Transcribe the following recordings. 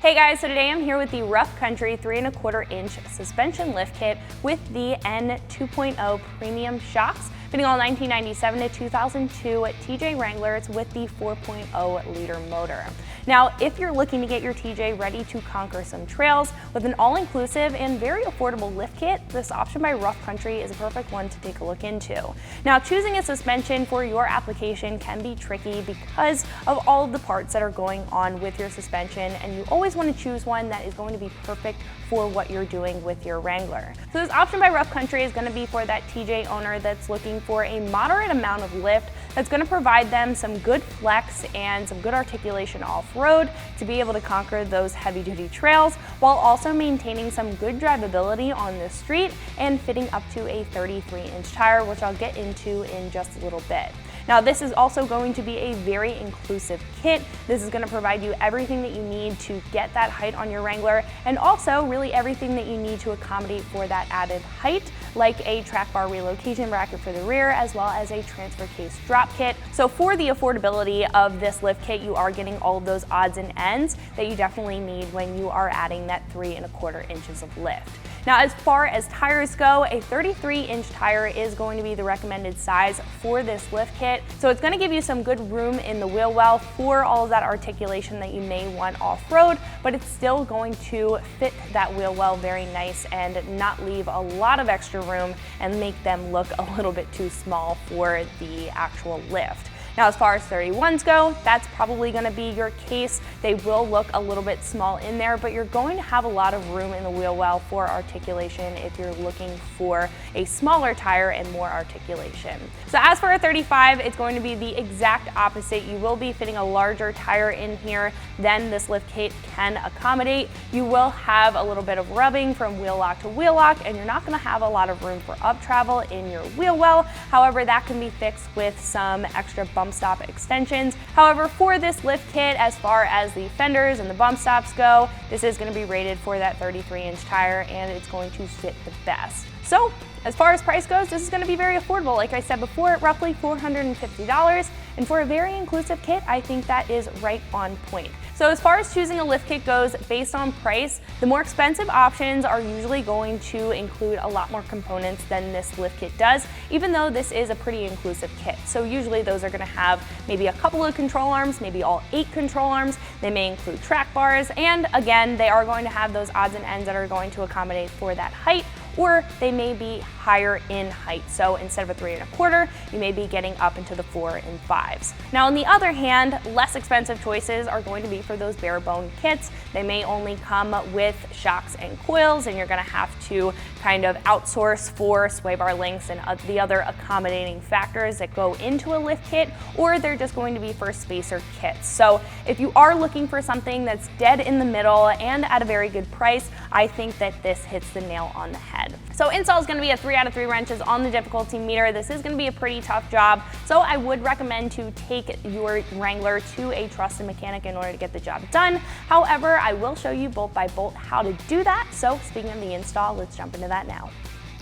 Hey guys, so today I'm here with the Rough Country 3¼ inch suspension lift kit with the N 2.0 premium shocks, fitting all 1997 to 2002 TJ Wranglers with the 4.0 liter motor. Now, if you're looking to get your TJ ready to conquer some trails with an all-inclusive and very affordable lift kit, this option by Rough Country is a perfect one to take a look into. Now, choosing a suspension for your application can be tricky because of all of the parts that are going on with your suspension, and you always want to choose one that is going to be perfect for what you're doing with your Wrangler. So this option by Rough Country is going to be for that TJ owner that's looking for a moderate amount of lift that's going to provide them some good flex and some good articulation off-road to be able to conquer those heavy-duty trails while also maintaining some good drivability on the street and fitting up to a 33-inch tire, which I'll get into in just a little bit. Now, this is also going to be a very inclusive kit. This is going to provide you everything that you need to get that height on your Wrangler, and also really everything that you need to accommodate for that added height, like a track bar relocation bracket for the rear, as well as a transfer case drop kit. So for the affordability of this lift kit, you are getting all of those odds and ends that you definitely need when you are adding that 3¼ inches of lift. Now, as far as tires go, a 33-inch tire is going to be the recommended size for this lift kit. So it's going to give you some good room in the wheel well for all of that articulation that you may want off-road, but it's still going to fit that wheel well very nice and not leave a lot of extra room and make them look a little bit too small for the actual lift. Now, as far as 31s go, that's probably going to be your case. They will look a little bit small in there, but you're going to have a lot of room in the wheel well for articulation if you're looking for a smaller tire and more articulation. So as for a 35, it's going to be the exact opposite. You will be fitting a larger tire in here than this lift kit can accommodate. You will have a little bit of rubbing from wheel lock to wheel lock, and you're not going to have a lot of room for up travel in your wheel well. However, that can be fixed with some extra bump stop extensions. However, for this lift kit, as far as the fenders and the bump stops go, this is going to be rated for that 33-inch tire, and it's going to fit the best. So as far as price goes, this is going to be very affordable. Like I said before, roughly $450. And for a very inclusive kit, I think that is right on point. So as far as choosing a lift kit goes, based on price, the more expensive options are usually going to include a lot more components than this lift kit does, even though this is a pretty inclusive kit. So usually those are going to have maybe a couple of control arms, maybe all 8 control arms. They may include track bars, and again, they are going to have those odds and ends that are going to accommodate for that height, or they may be higher in height. So instead of a 3¼ you may be getting up into the 4 and 5s. Now, on the other hand, less expensive choices are going to be for those bare bone kits. They may only come with shocks and coils, and you're going to have to kind of outsource for sway bar lengths and the other accommodating factors that go into a lift kit, or they're just going to be for spacer kits. So if you are looking for something that's dead in the middle and at a very good price, I think that this hits the nail on the head. So install is going to be a 3 out of 3 wrenches on the difficulty meter. This is going to be a pretty tough job, so I would recommend to take your Wrangler to a trusted mechanic in order to get the job done. However, I will show you bolt by bolt how to do that. So speaking of the install, let's jump into that now.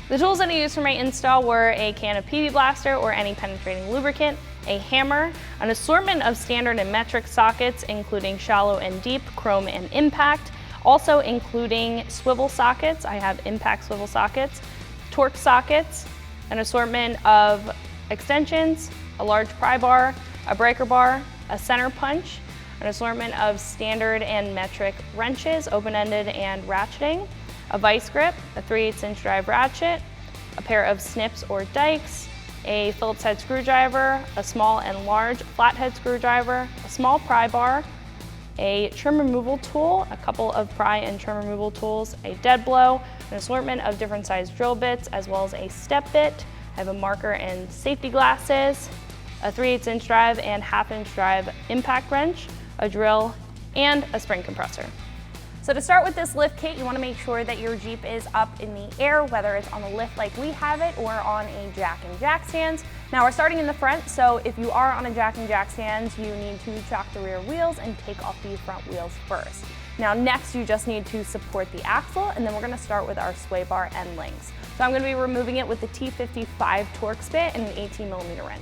The tools that I used for my install were a can of PB Blaster or any penetrating lubricant, a hammer, an assortment of standard and metric sockets, including shallow and deep, chrome and impact, also including swivel sockets. I have impact swivel sockets, torque sockets, an assortment of extensions, a large pry bar, a breaker bar, a center punch, an assortment of standard and metric wrenches, open-ended and ratcheting, a vice grip, a 3/8-inch drive ratchet, a pair of snips or dikes, a Phillips head screwdriver, a small and large flathead screwdriver, a small pry bar, a trim removal tool, a couple of pry and trim removal tools, a dead blow, an assortment of different sized drill bits, as well as a step bit. I have a marker and safety glasses, a 3/8-inch drive and 1/2-inch drive impact wrench, a drill, and a spring compressor. So to start with this lift kit, you want to make sure that your Jeep is up in the air, whether it's on the lift like we have it or on a jack and jack stands. Now we're starting in the front, so if you are on a jack and jack stands, you need to chock the rear wheels and take off the front wheels first. Now next, you just need to support the axle, and then we're going to start with our sway bar end links. So I'm going to be removing it with the T55 Torx bit and an 18mm wrench.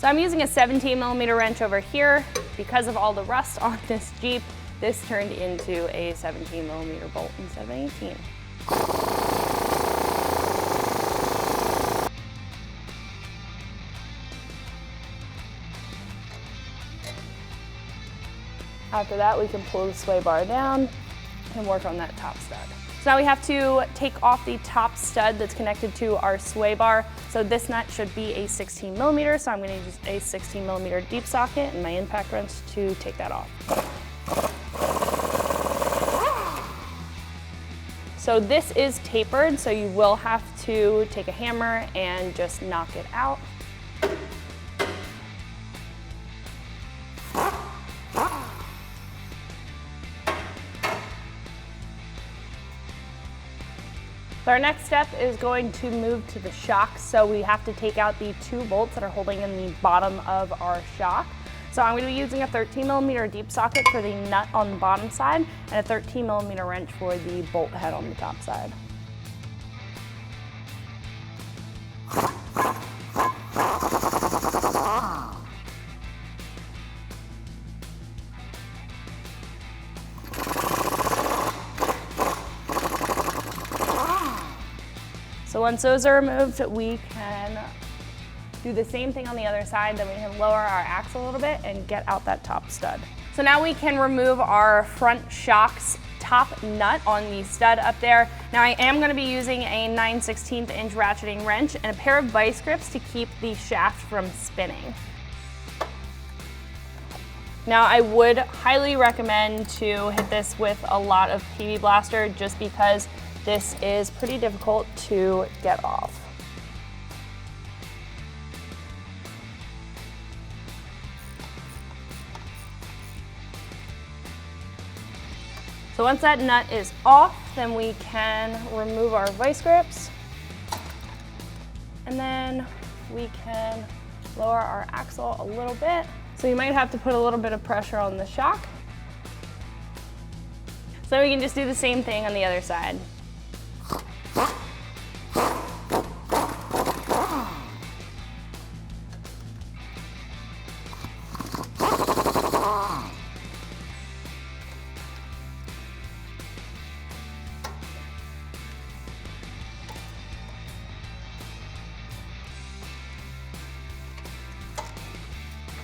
So I'm using a 17mm wrench over here. Because of all the rust on this Jeep, this turned into a 17mm bolt instead of an 18. After that, we can pull the sway bar down and work on that top stud. So now we have to take off the top stud that's connected to our sway bar. So this nut should be a 16mm, so I'm going to use a 16mm deep socket and my impact wrench to take that off. So this is tapered, so you will have to take a hammer and just knock it out. So our next step is going to move to the shock. So we have to take out the 2 bolts that are holding in the bottom of our shock. So I'm going to be using a 13mm deep socket for the nut on the bottom side and a 13mm wrench for the bolt head on the top side. So once those are removed, we can do the same thing on the other side, then we can lower our axle a little bit and get out that top stud. So now we can remove our front shock's top nut on the stud up there. Now I am going to be using a 9/16 inch ratcheting wrench and a pair of vice grips to keep the shaft from spinning. Now I would highly recommend to hit this with a lot of PB Blaster just because this is pretty difficult to get off. So once that nut is off, then we can remove our vice grips. And then we can lower our axle a little bit. So you might have to put a little bit of pressure on the shock. So we can just do the same thing on the other side.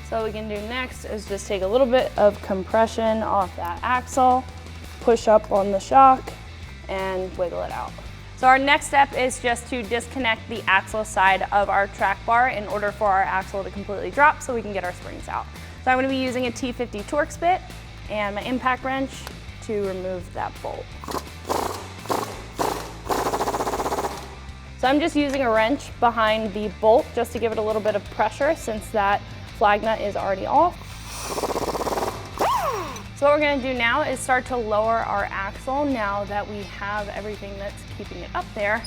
So what we can do next is just take a little bit of compression off that axle, push up on the shock, and wiggle it out. So our next step is just to disconnect the axle side of our track bar in order for our axle to completely drop so we can get our springs out. So I'm going to be using a T50 Torx bit and my impact wrench to remove that bolt. So I'm just using a wrench behind the bolt just to give it a little bit of pressure since that flag nut is already off. So what we're going to do now is start to lower our axle now that we have everything that's keeping it up there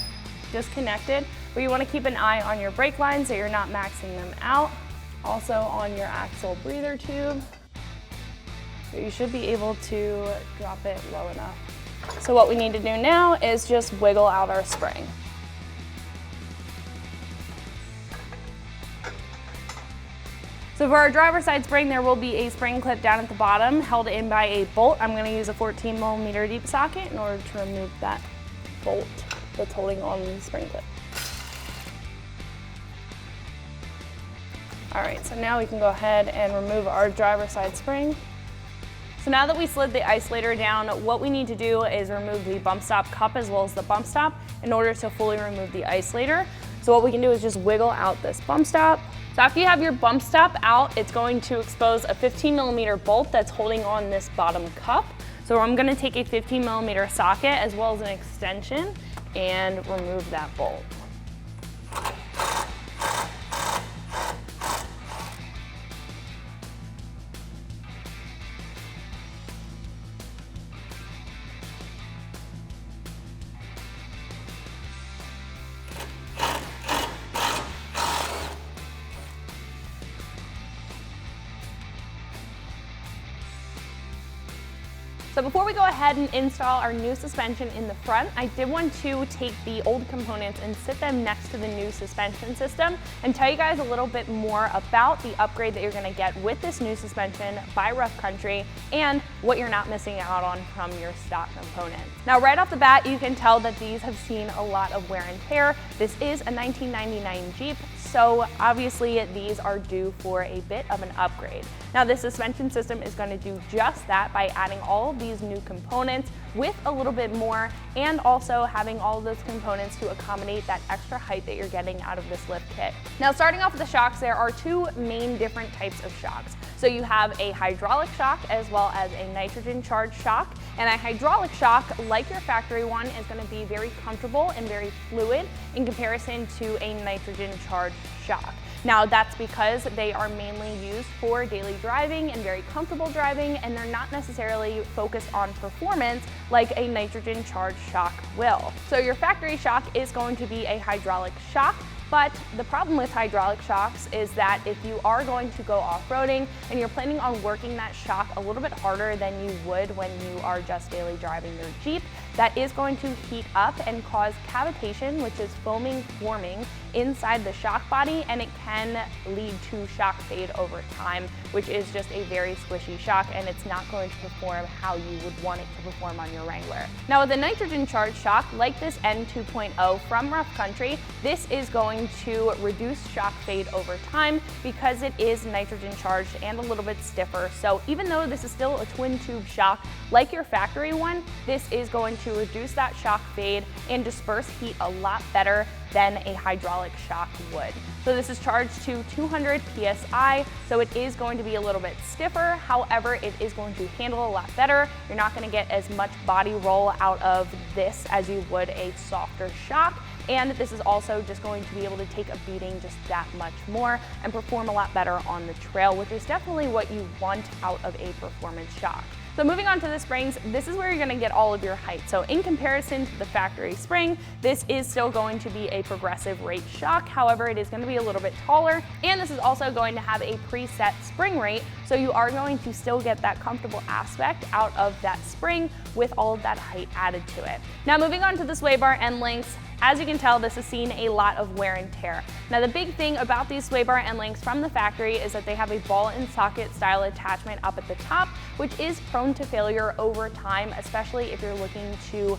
disconnected. But you want to keep an eye on your brake lines so you're not maxing them out. Also on your axle breather tube. So you should be able to drop it low enough. So what we need to do now is just wiggle out our spring. So for our driver's side spring, there will be a spring clip down at the bottom held in by a bolt. I'm going to use a 14mm deep socket in order to remove that bolt that's holding on the spring clip. All right, so now we can go ahead and remove our driver's side spring. So now that we slid the isolator down, what we need to do is remove the bump stop cup as well as the bump stop in order to fully remove the isolator. So what we can do is just wiggle out this bump stop. So after you have your bump stop out, it's going to expose a 15mm bolt that's holding on this bottom cup. So I'm going to take a 15mm socket as well as an extension and remove that bolt. So before we go ahead and install our new suspension in the front, I did want to take the old components and sit them next to the new suspension system and tell you guys a little bit more about the upgrade that you're going to get with this new suspension by Rough Country and what you're not missing out on from your stock components. Now right off the bat, you can tell that these have seen a lot of wear and tear. This is a 1999 Jeep, so obviously these are due for a bit of an upgrade. Now this suspension system is going to do just that by adding all of these new components with a little bit more, and also having all of those components to accommodate that extra height that you're getting out of this lift kit. Now starting off with the shocks, there are two main different types of shocks. So you have a hydraulic shock as well as a nitrogen charged shock. And a hydraulic shock, like your factory one, is going to be very comfortable and very fluid in comparison to a nitrogen charged shock. Now that's because they are mainly used for daily driving and very comfortable driving, and they're not necessarily focused on performance like a nitrogen charged shock will. So your factory shock is going to be a hydraulic shock. But the problem with hydraulic shocks is that if you are going to go off-roading and you're planning on working that shock a little bit harder than you would when you are just daily driving your Jeep, that is going to heat up and cause cavitation, which is foaming forming inside the shock body, and it can lead to shock fade over time, which is just a very squishy shock, and it's not going to perform how you would want it to perform on your Wrangler. Now with a nitrogen charged shock like this N2.0 from Rough Country, this is going to reduce shock fade over time because it is nitrogen charged and a little bit stiffer. So even though this is still a twin tube shock like your factory one, this is going to reduce that shock fade and disperse heat a lot better than a hydraulic shock would. So this is charged to 200 PSI, so it is going to be a little bit stiffer. However, it is going to handle a lot better. You're not going to get as much body roll out of this as you would a softer shock. And this is also just going to be able to take a beating just that much more and perform a lot better on the trail, which is definitely what you want out of a performance shock. So moving on to the springs, this is where you're going to get all of your height. So in comparison to the factory spring, this is still going to be a progressive rate shock. However, it is going to be a little bit taller, and this is also going to have a preset spring rate. So you are going to still get that comfortable aspect out of that spring with all of that height added to it. Now moving on to the sway bar end links, as you can tell, this has seen a lot of wear and tear. Now the big thing about these sway bar end links from the factory is that they have a ball and socket style attachment up at the top, which is prone to failure over time, especially if you're looking to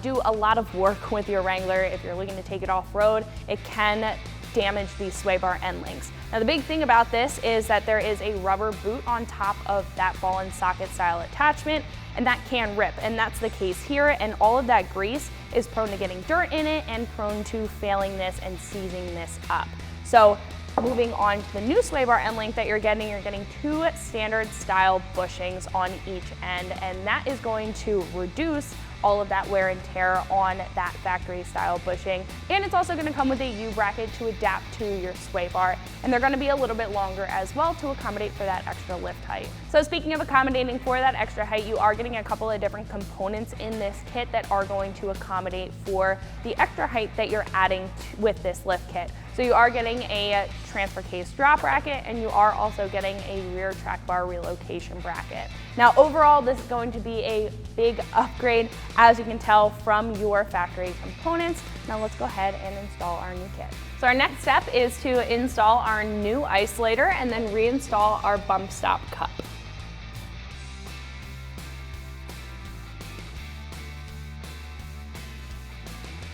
do a lot of work with your Wrangler. If you're looking to take it off-road, it can damage these sway bar end links. Now the big thing about this is that there is a rubber boot on top of that ball and socket style attachment, and that can rip, and that's the case here, and all of that grease is prone to getting dirt in it and prone to failing this and seizing this up. So moving on to the new sway bar end link that you're getting two standard style bushings on each end, and that is going to reduce all of that wear and tear on that factory style bushing. And it's also going to come with a U-bracket to adapt to your sway bar, and they're going to be a little bit longer as well to accommodate for that extra lift height. So speaking of accommodating for that extra height, you are getting a couple of different components in this kit that are going to accommodate for the extra height that you're adding with this lift kit. So you are getting a transfer case drop bracket, and you are also getting a rear track bar relocation bracket. Now overall, this is going to be a big upgrade, as you can tell from your factory components. Now let's go ahead and install our new kit. So our next step is to install our new isolator and then reinstall our bump stop cup.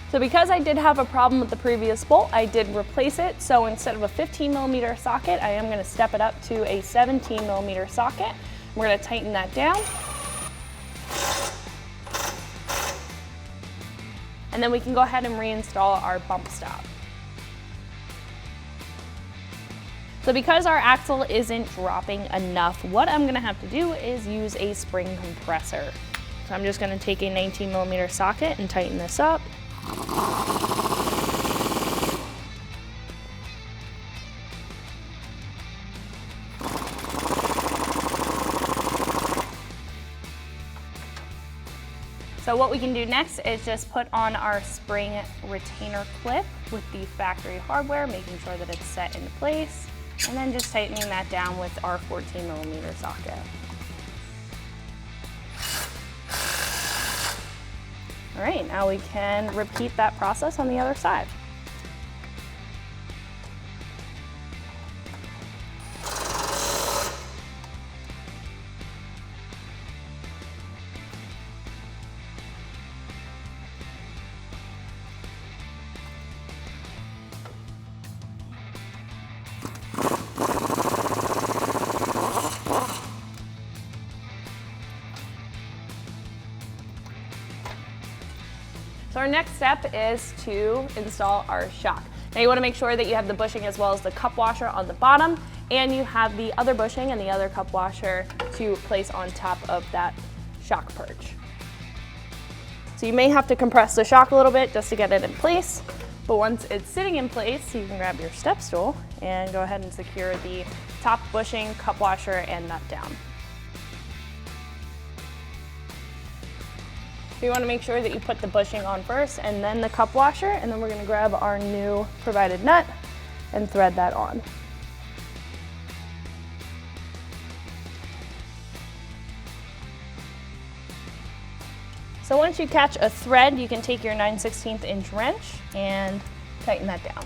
So because I did have a problem with the previous bolt, I did replace it. So instead of a 15mm socket, I am going to step it up to a 17mm socket. We're going to tighten that down. And then we can go ahead and reinstall our bump stop. So because our axle isn't dropping enough, what I'm going to have to do is use a spring compressor. So I'm just going to take a 19mm socket and tighten this up. So what we can do next is just put on our spring retainer clip with the factory hardware, making sure that it's set into place, and then just tightening that down with our 14mm socket. All right, now we can repeat that process on the other side. So our next step is to install our shock. Now you want to make sure that you have the bushing as well as the cup washer on the bottom, and you have the other bushing and the other cup washer to place on top of that shock perch. So you may have to compress the shock a little bit just to get it in place, but once it's sitting in place, you can grab your step stool and go ahead and secure the top bushing, cup washer, and nut down. So you want to make sure that you put the bushing on first and then the cup washer, and then we're going to grab our new provided nut and thread that on. So once you catch a thread, you can take your 9/16 inch wrench and tighten that down.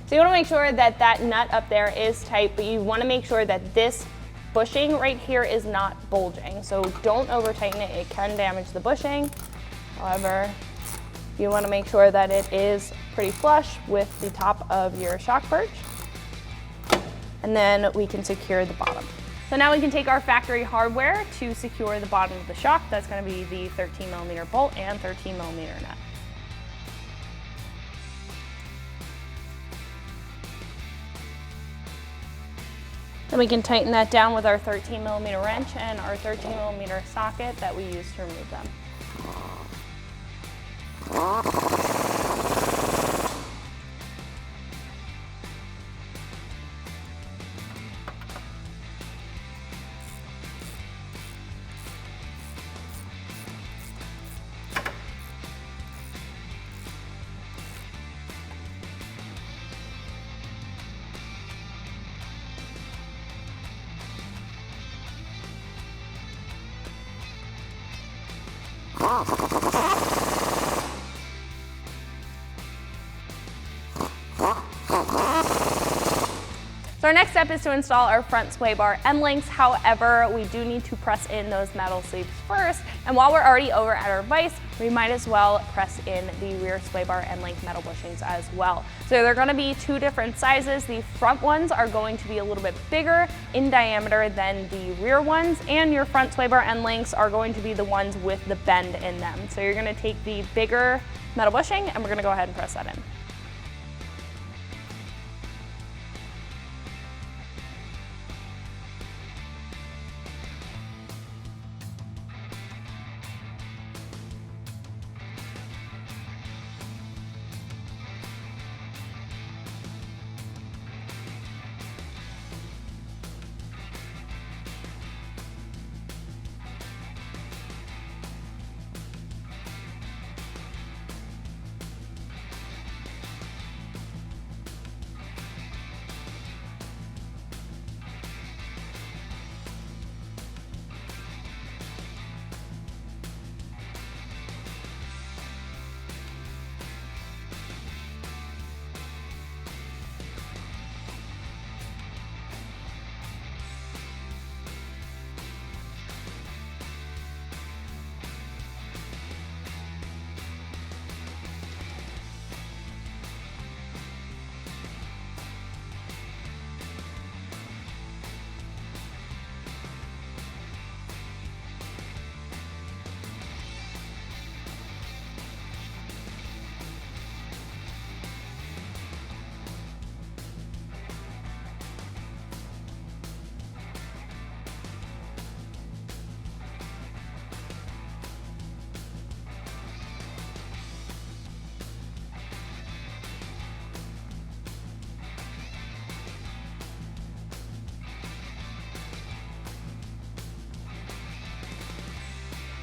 So you want to make sure that that nut up there is tight, but you want to make sure that this bushing right here is not bulging. So don't over tighten it, it can damage the bushing. However, you want to make sure that it is pretty flush with the top of your shock perch. And then we can secure the bottom. So now we can take our factory hardware to secure the bottom of the shock. That's going to be the 13mm bolt and 13mm nut. Then we can tighten that down with our 13mm wrench and our 13mm socket that we use to remove them. So our next step is to install our front sway bar end links. However, we do need to press in those metal sleeves first. And while we're already over at our vise, we might as well press in the rear sway bar end link metal bushings as well. So they're going to be two different sizes. The front ones are going to be a little bit bigger in diameter than the rear ones, and your front sway bar end links are going to be the ones with the bend in them. So you're going to take the bigger metal bushing and we're going to go ahead and press that in.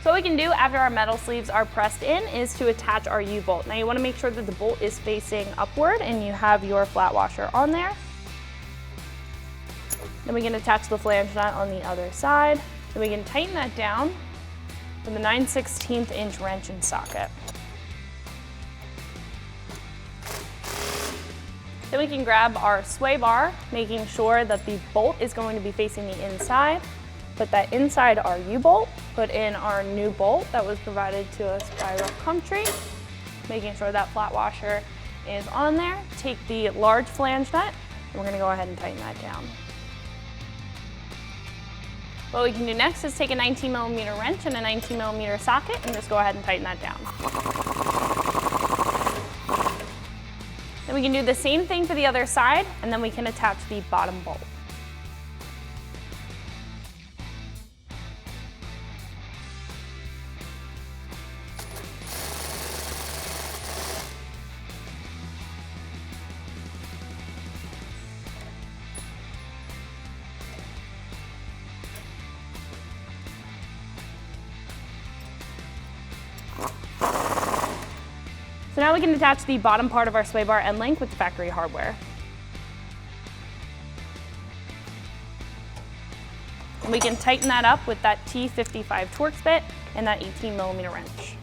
So what we can do after our metal sleeves are pressed in is to attach our U-bolt. Now you want to make sure that the bolt is facing upward and you have your flat washer on there. Then we can attach the flange nut on the other side. Then we can tighten that down with a 9/16 inch wrench and socket. Then we can grab our sway bar, making sure that the bolt is going to be facing the inside. Put that inside our U-bolt, put in our new bolt that was provided to us by Rough Country, making sure that flat washer is on there. Take the large flange nut, and we're gonna go ahead and tighten that down. What we can do next is take a 19mm wrench and a 19mm socket and just go ahead and tighten that down. Then we can do the same thing for the other side, and then we can attach the bottom bolt. So now we can attach the bottom part of our sway bar end link with the factory hardware. And we can tighten that up with that T55 Torx bit and that 18mm wrench.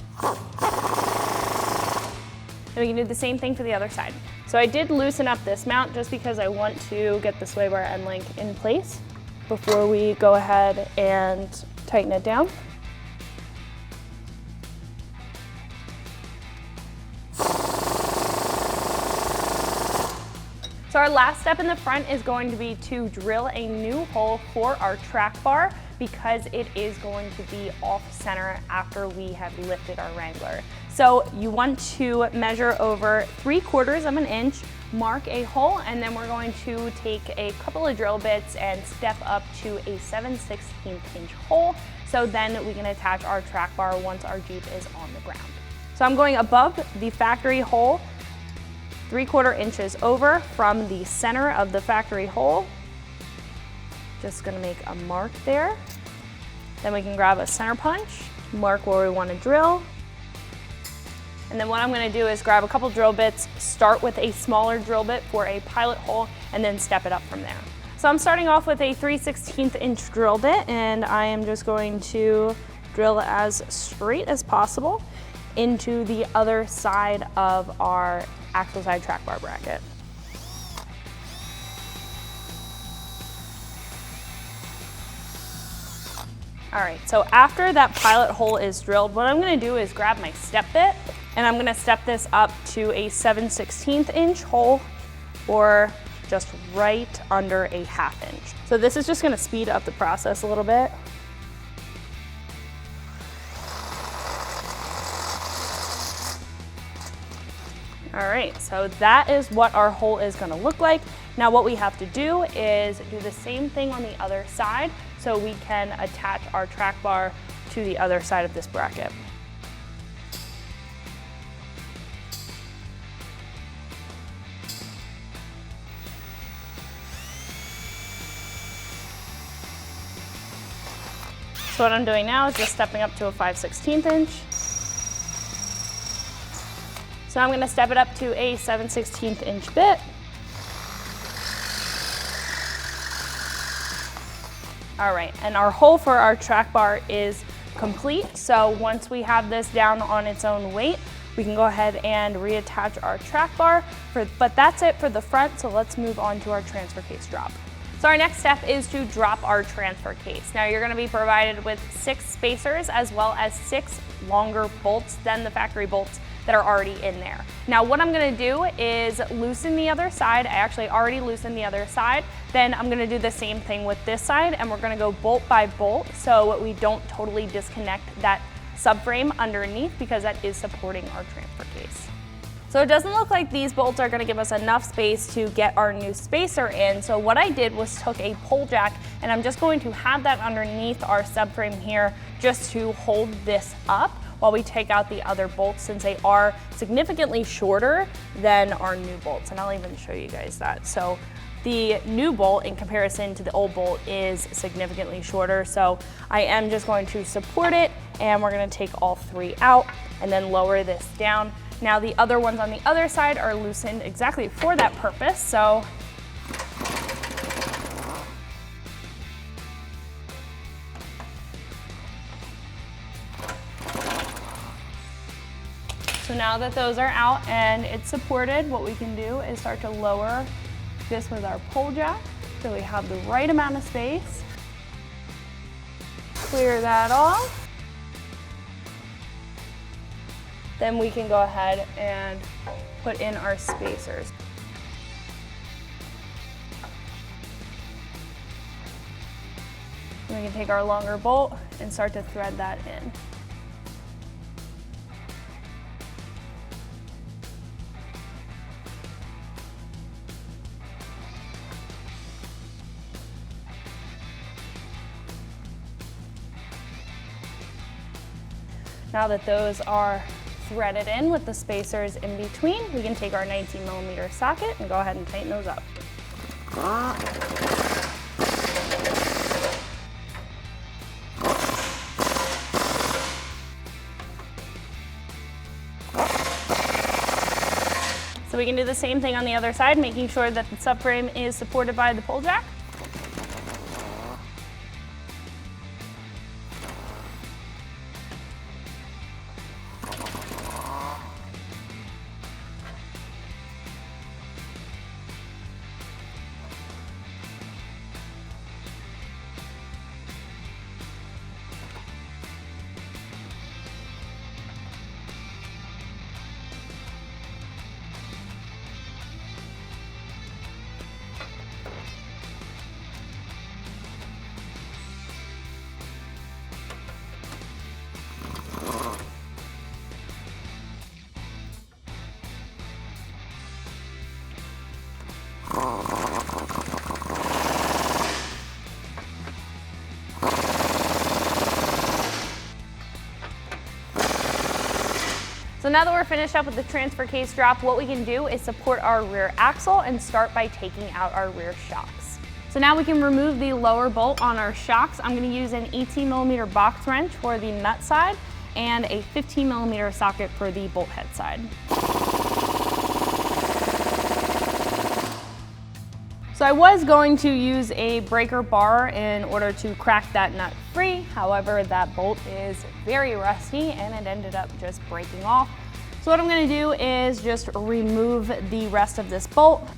And we can do the same thing for the other side. So I did loosen up this mount just because I want to get the sway bar end link in place before we go ahead and tighten it down. So our last step in the front is going to be to drill a new hole for our track bar because it is going to be off center after we have lifted our Wrangler. So you want to measure over 3/4 of an inch, mark a hole, and then we're going to take a couple of drill bits and step up to a 7/16 inch hole. So then we can attach our track bar once our Jeep is on the ground. So I'm going above the factory hole, 3/4 inches over from the center of the factory hole. Just gonna make a mark there. Then we can grab a center punch, mark where we wanna drill. And then what I'm gonna do is grab a couple drill bits, start with a smaller drill bit for a pilot hole, and then step it up from there. So I'm starting off with a 3/16 inch drill bit, and I am just going to drill as straight as possible into the other side of our axle side track bar bracket. All right, so after that pilot hole is drilled, what I'm gonna do is grab my step bit and I'm gonna step this up to a 7/16 inch hole, or just right under a 1/2 inch. So this is just gonna speed up the process a little bit. All right, so that is what our hole is gonna look like. Now what we have to do is do the same thing on the other side so we can attach our track bar to the other side of this bracket. So what I'm doing now is just stepping up to a 5/16 inch. So I'm gonna step it up to a 7/16 inch bit. All right, and our hole for our track bar is complete. So once we have this down on its own weight, we can go ahead and reattach our track bar. But that's it for the front, so let's move on to our transfer case drop. So our next step is to drop our transfer case. Now you're gonna be provided with 6 spacers as well as 6 longer bolts than the factory bolts that are already in there. Now what I'm gonna do is loosen the other side. I actually already loosened the other side. Then I'm gonna do the same thing with this side, and we're gonna go bolt by bolt so we don't totally disconnect that subframe underneath, because that is supporting our transfer case. So it doesn't look like these bolts are gonna give us enough space to get our new spacer in. So what I did was took a pole jack, and I'm just going to have that underneath our subframe here just to hold this up while we take out the other bolts, since they are significantly shorter than our new bolts. And I'll even show you guys that. So the new bolt in comparison to the old bolt is significantly shorter. So I am just going to support it and we're gonna take all 3 out and then lower this down. Now the other ones on the other side are loosened exactly for that purpose. So now that those are out and it's supported, what we can do is start to lower this with our pole jack so we have the right amount of space. Clear that off. Then we can go ahead and put in our spacers. And we can take our longer bolt and start to thread that in. Now that those are threaded in with the spacers in between, we can take our 19mm socket and go ahead and tighten those up. So we can do the same thing on the other side, making sure that the subframe is supported by the pole jack. So now that we're finished up with the transfer case drop, what we can do is support our rear axle and start by taking out our rear shocks. So now we can remove the lower bolt on our shocks. I'm going to use an 18mm box wrench for the nut side and a 15mm socket for the bolt head side. So I was going to use a breaker bar in order to crack that nut free. However, that bolt is very rusty and it ended up just breaking off. So what I'm going to do is just remove the rest of this bolt.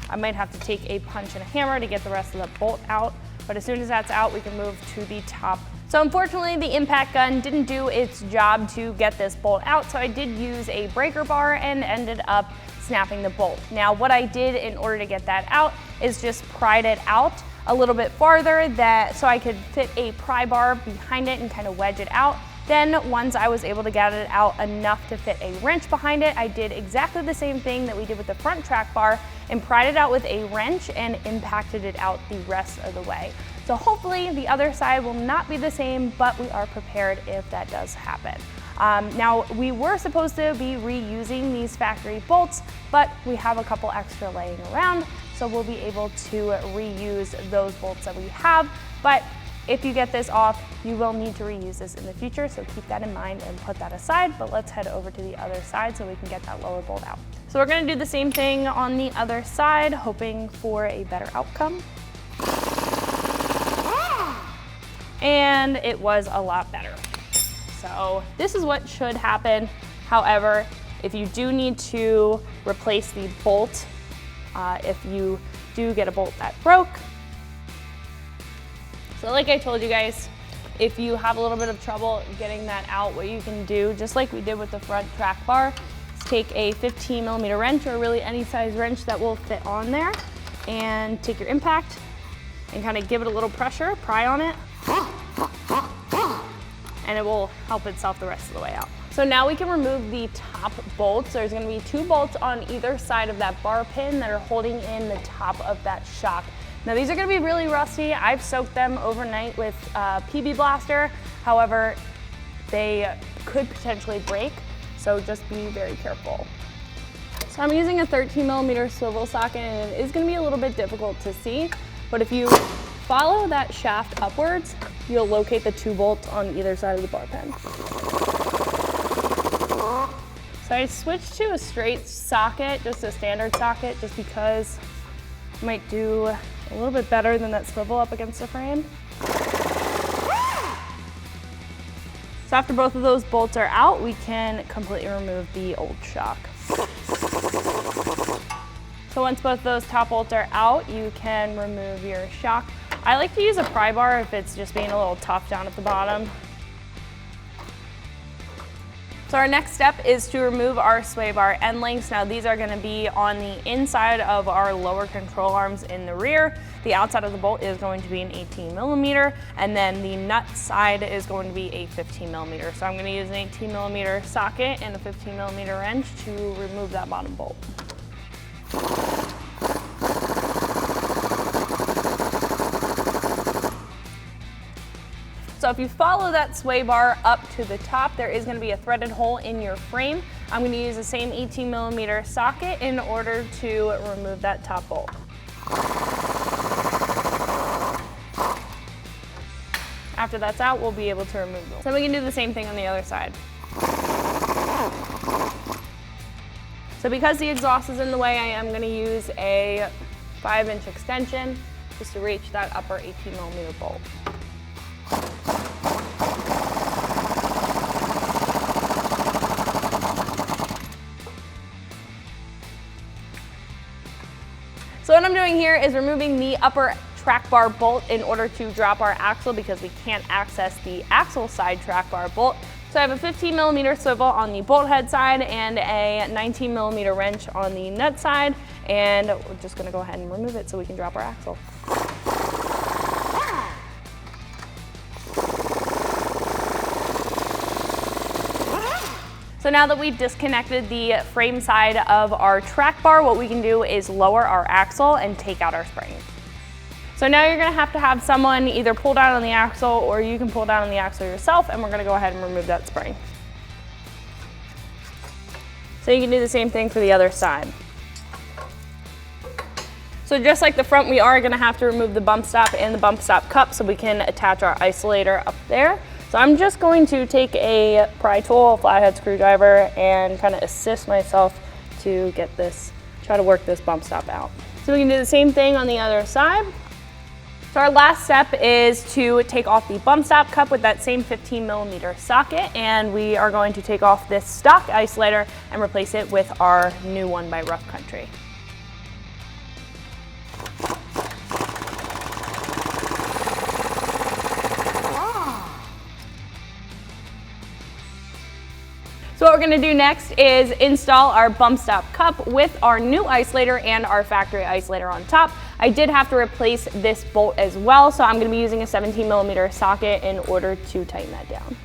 I might have to take a punch and a hammer to get the rest of the bolt out, but as soon as that's out, we can move to the top. So unfortunately, the impact gun didn't do its job to get this bolt out, so I did use a breaker bar and ended up snapping the bolt. Now what I did in order to get that out is just pried it out a little bit farther so I could fit a pry bar behind it and kind of wedge it out. Then once I was able to get it out enough to fit a wrench behind it, I did exactly the same thing that we did with the front track bar and pried it out with a wrench and impacted it out the rest of the way. So hopefully the other side will not be the same, but we are prepared if that does happen. Now we were supposed to be reusing these factory bolts, but we have a couple extra laying around, so we'll be able to reuse those bolts that we have. But if you get this off, you will need to reuse this in the future, so keep that in mind and put that aside. But let's head over to the other side so we can get that lower bolt out. So we're gonna do the same thing on the other side, hoping for a better outcome. And it was a lot better. So this is what should happen. However, if you do need to replace the bolt, if you do get a bolt that broke. So like I told you guys, if you have a little bit of trouble getting that out, what you can do, just like we did with the front track bar, is take a 15mm wrench or really any size wrench that will fit on there and take your impact and kind of give it a little pressure, pry on it, and it will help itself the rest of the way out. So now we can remove the top bolts. There's gonna be 2 bolts on either side of that bar pin that are holding in the top of that shock. Now these are gonna be really rusty. I've soaked them overnight with PB Blaster. However, they could potentially break, so just be very careful. So I'm using a 13mm swivel socket, and it is gonna be a little bit difficult to see, but if you follow that shaft upwards, you'll locate the 2 bolts on either side of the bar pen. So I switched to a straight socket, just a standard socket, just because it might do a little bit better than that swivel up against the frame. So after both of those bolts are out, we can completely remove the old shock. So once both those top bolts are out, you can remove your shock. I like to use a pry bar if it's just being a little tough down at the bottom. So our next step is to remove our sway bar end links. Now these are going to be on the inside of our lower control arms in the rear. The outside of the bolt is going to be an 18mm, and then the nut side is going to be a 15mm. So I'm going to use an 18mm socket and a 15mm wrench to remove that bottom bolt. So if you follow that sway bar up to the top, there is going to be a threaded hole in your frame. I'm going to use the same 18mm socket in order to remove that top bolt. After that's out, we'll be able to remove them. So we can do the same thing on the other side. So because the exhaust is in the way, I am going to use a 5-inch extension just to reach that upper 18mm bolt. So what I'm doing here is removing the upper track bar bolt in order to drop our axle because we can't access the axle side track bar bolt. So I have a 15mm swivel on the bolt head side and a 19mm wrench on the nut side, and we're just going to go ahead and remove it so we can drop our axle. So now that we've disconnected the frame side of our track bar, what we can do is lower our axle and take out our springs. So now you're going to have someone either pull down on the axle, or you can pull down on the axle yourself, and we're going to go ahead and remove that spring. So you can do the same thing for the other side. So just like the front, we are going to have to remove the bump stop and the bump stop cup so we can attach our isolator up there. So I'm just going to take a pry tool, a flathead screwdriver, and kind of assist myself to get this, try to work this bump stop out. So we can do the same thing on the other side. So our last step is to take off the bump stop cup with that same 15mm socket, and we are going to take off this stock isolator and replace it with our new one by Rough Country. So what we're going to do next is install our bump stop cup with our new isolator and our factory isolator on top. I did have to replace this bolt as well, so I'm going to be using a 17mm socket in order to tighten that down.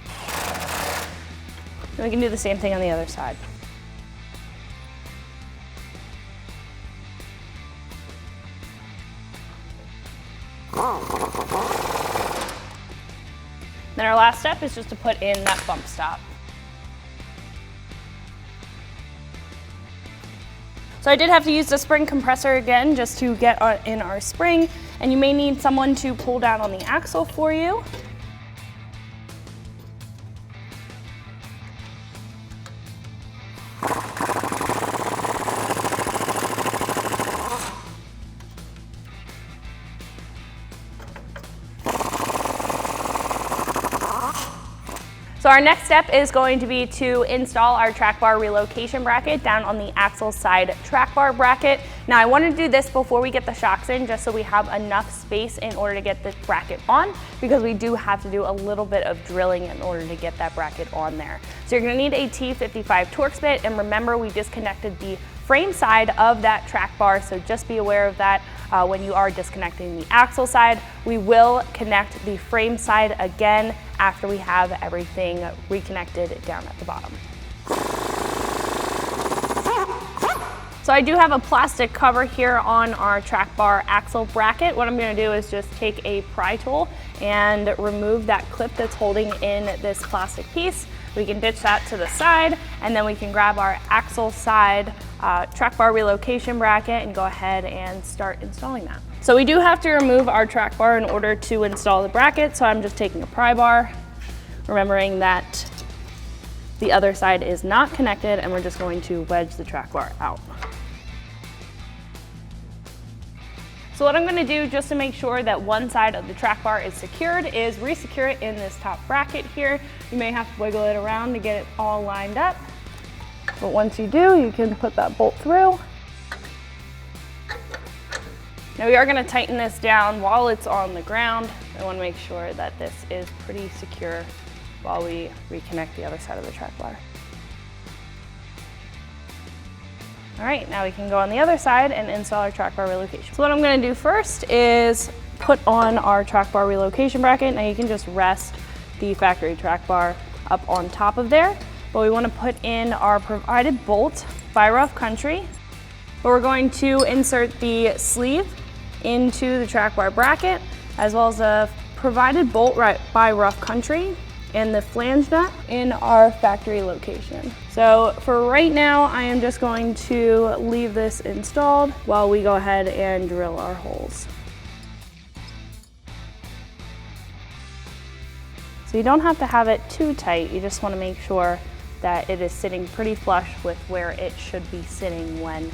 And we can do the same thing on the other side. Then our last step is just to put in that bump stop. So I did have to use the spring compressor again just to get in our spring, and you may need someone to pull down on the axle for you. So our next step is going to be to install our track bar relocation bracket down on the axle side track bar bracket. Now I want to do this before we get the shocks in, just so we have enough space in order to get the bracket on, because we do have to do a little bit of drilling in order to get that bracket on there. So you're going to need a T55 Torx bit, and remember we disconnected the frame side of that track bar, so just be aware of that when you are disconnecting the axle side. We will connect the frame side again after we have everything reconnected down at the bottom. So I do have a plastic cover here on our track bar axle bracket. What I'm going to do is just take a pry tool and remove that clip that's holding in this plastic piece. We can ditch that to the side, and then we can grab our axle side track bar relocation bracket and go ahead and start installing that. So we do have to remove our track bar in order to install the bracket, so I'm just taking a pry bar, remembering that the other side is not connected, and we're just going to wedge the track bar out. So what I'm going to do just to make sure that one side of the track bar is secured is resecure it in this top bracket here. You may have to wiggle it around to get it all lined up, but once you do, you can put that bolt through. Now we are going to tighten this down while it's on the ground. I want to make sure that this is pretty secure while we reconnect the other side of the track bar. All right, now we can go on the other side and install our track bar relocation. So what I'm going to do first is put on our track bar relocation bracket. Now you can just rest the factory track bar up on top of there, but we want to put in our provided bolt by Rough Country. But we're going to insert the sleeve into the track bar bracket, as well as a provided bolt by Rough Country and the flange nut in our factory location. So for right now, I am just going to leave this installed while we go ahead and drill our holes. So you don't have to have it too tight, you just want to make sure that it is sitting pretty flush with where it should be sitting when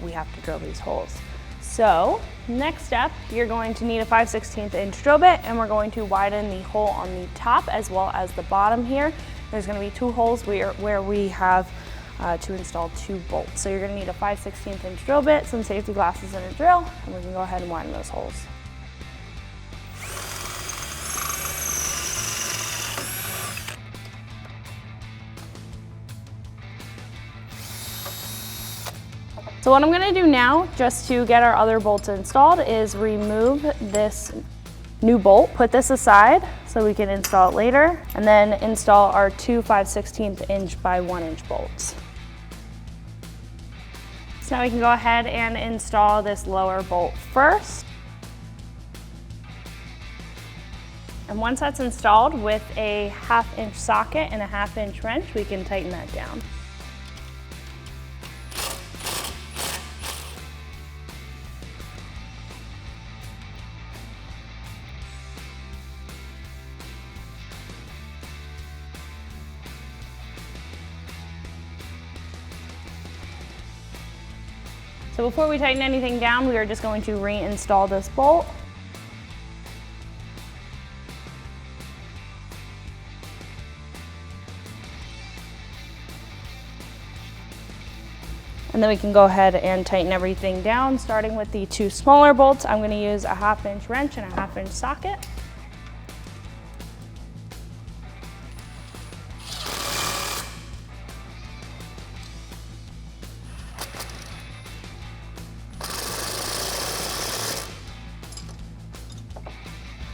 we have to drill these holes. So next step, you're going to need a 5/16 inch drill bit, and we're going to widen the hole on the top as well as the bottom here. There's going to be two holes where we have to install two bolts. So you're going to need a 5/16 inch drill bit, some safety glasses, and a drill, and we can go ahead and widen those holes. So what I'm going to do now, just to get our other bolts installed, is remove this new bolt, put this aside so we can install it later, and then install our two 5/16 inch by 1 inch bolts. So now we can go ahead and install this lower bolt first. And once that's installed with a 1/2 inch socket and a 1/2 inch wrench, we can tighten that down. So before we tighten anything down, we are just going to reinstall this bolt. And then we can go ahead and tighten everything down, starting with the two smaller bolts. I'm going to use a 1/2 inch wrench and a 1/2 inch socket.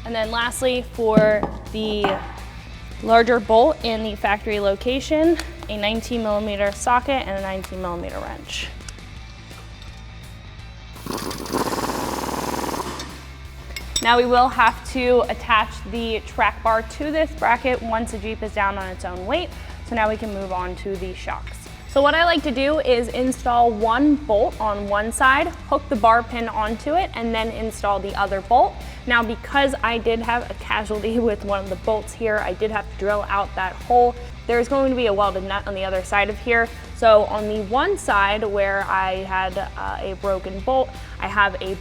And then lastly, for the larger bolt in the factory location, a 19mm socket and a 19mm wrench. Now we will have to attach the track bar to this bracket once the Jeep is down on its own weight. So now we can move on to the shocks. So what I like to do is install one bolt on one side, hook the bar pin onto it, and then install the other bolt. Now, because I did have a casualty with one of the bolts here, I did have to drill out that hole. There's going to be a welded nut on the other side of here. So on the one side where I had a broken bolt, I have a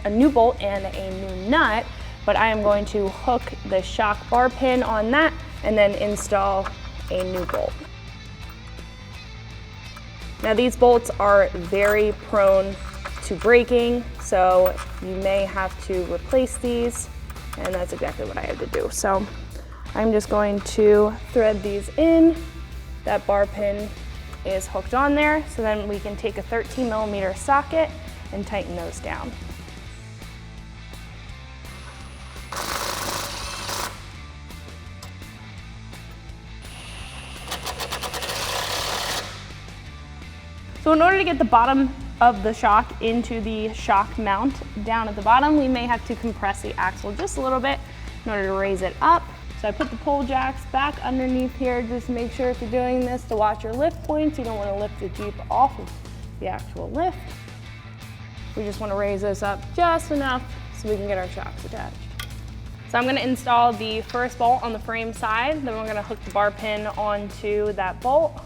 new bolt and a new nut, but I am going to hook the shock bar pin on that and then install a new bolt. Now these bolts are very prone to breaking, so you may have to replace these, and that's exactly what I had to do. So I'm just going to thread these in. That bar pin is hooked on there, so then we can take a 13mm socket and tighten those down. So in order to get the bottom of the shock into the shock mount down at the bottom, we may have to compress the axle just a little bit in order to raise it up. So I put the pole jacks back underneath here. Just make sure if you're doing this to watch your lift points. You don't want to lift the Jeep off of the actual lift. We just want to raise this up just enough so we can get our shocks attached. So I'm going to install the first bolt on the frame side, then we're going to hook the bar pin onto that bolt.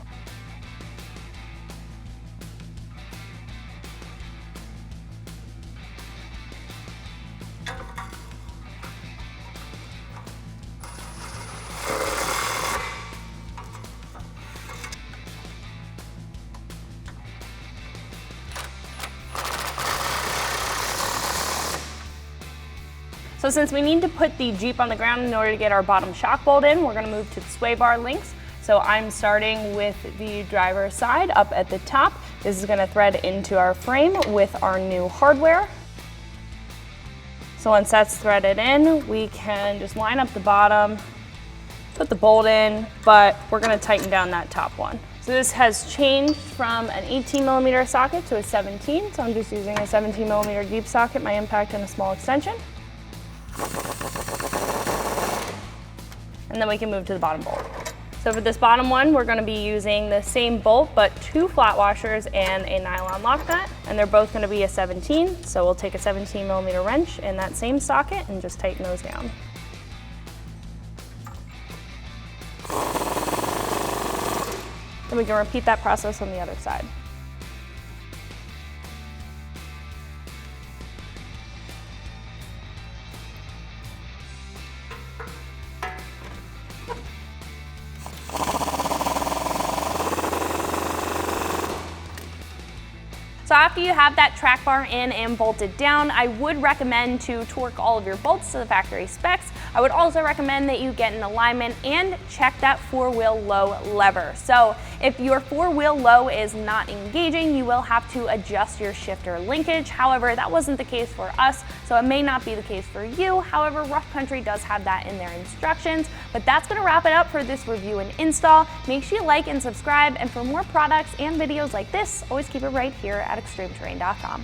So since we need to put the Jeep on the ground in order to get our bottom shock bolt in, we're going to move to the sway bar links. So I'm starting with the driver's side up at the top. This is going to thread into our frame with our new hardware. So once that's threaded in, we can just line up the bottom, put the bolt in, but we're going to tighten down that top one. So this has changed from an 18mm socket to a 17, so I'm just using a 17mm Jeep socket, my impact and a small extension. And then we can move to the bottom bolt. So for this bottom one, we're going to be using the same bolt, but 2 flat washers and a nylon lock nut, and they're both going to be a 17. So we'll take a 17mm wrench in that same socket and just tighten those down. Then we can repeat that process on the other side. So after you have that track bar in and bolted down, I would recommend to torque all of your bolts to the factory specs. I would also recommend that you get an alignment and check that 4-wheel low lever. So if your 4-wheel low is not engaging, you will have to adjust your shifter linkage. However, that wasn't the case for us, so it may not be the case for you. However, Rough Country does have that in their instructions. But that's going to wrap it up for this review and install. Make sure you like and subscribe, and for more products and videos like this, always keep it right here at ExtremeTerrain.com.